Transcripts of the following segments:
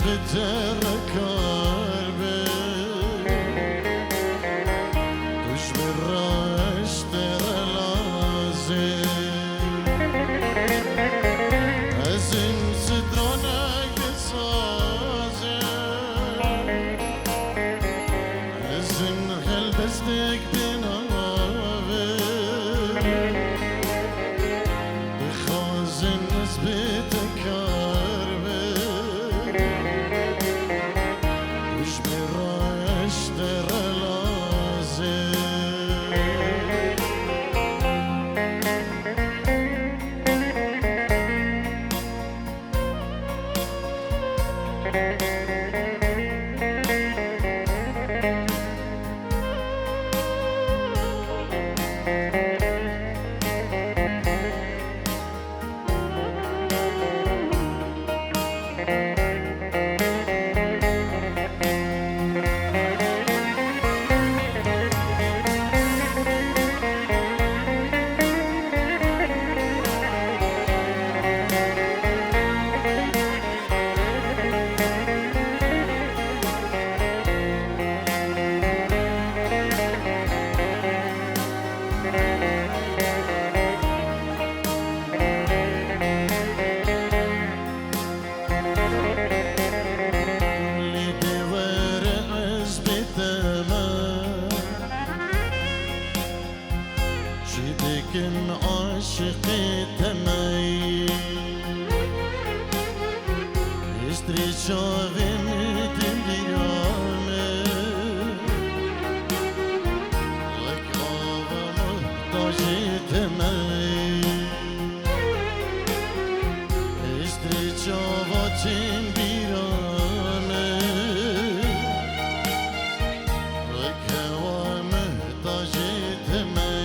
بتركار دوش براش ترى لازم ازم سترانك بسازم ازم هلبستك بناوي بخازن نسبتك لكن عاشقي تمي اشتري شاغي مدن ديامي لك آغا محتاجي تمي اشتري شاغا چين بيرامي لك هوا محتاجي تمي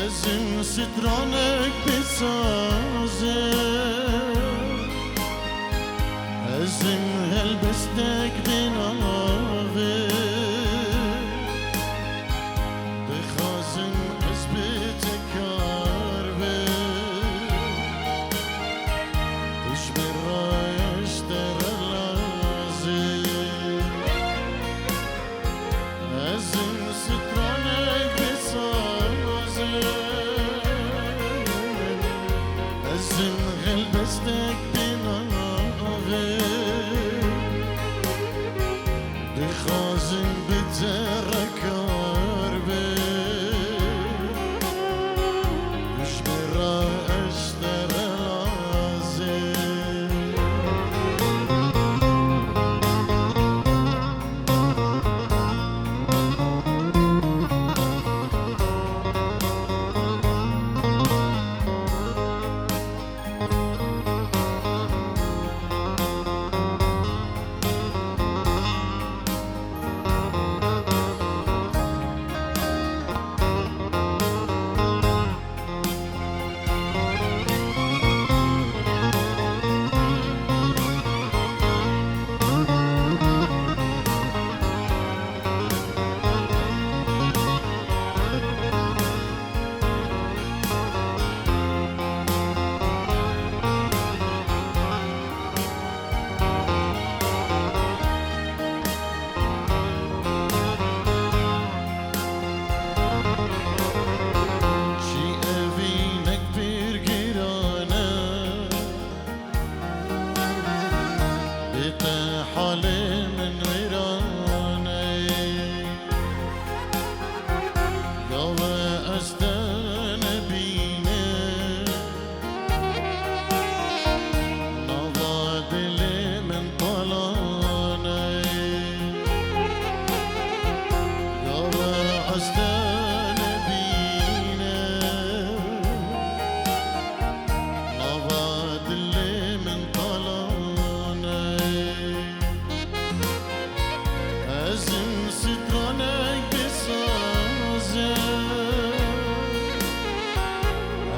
ازم سترانك بسازم ازم هلبستك بناغي بخازن ازبتك عربي وش برايش ترى لازم ازم سترانك بسازم ازم هلبستك بناغي بخازن بترك عربي وش برايش ترى لازم حالي من غيراني يابا أجدان بيني نضاد لي من طلاني يابا أجدان بيني نضاد لي من طلاني ازم سترانك بسازم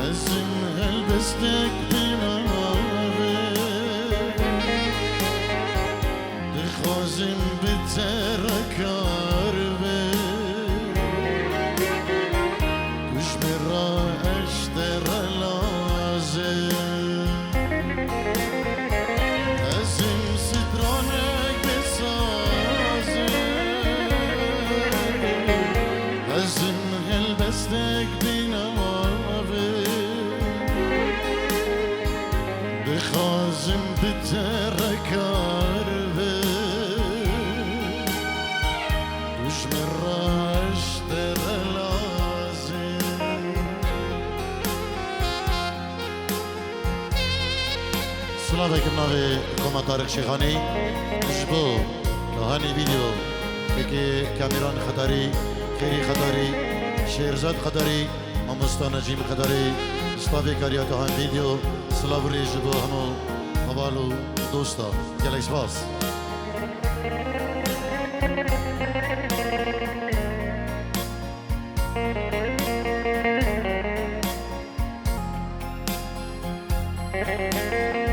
ازم هلبستك بناغي بخازم بترك عربي وش برايش ترى لازم بتركار به دوش مراش در لازم سلام علیکم ناوی کما طارق شیخانی جبو کهانی ویدیو که کامیران خطری خیری خطری شیرزاد خطری مامستا نجیم خطری استافی کاریات هم ویدیو سلاوری جبو همو حوالو دوستا گلیش باز Thank you.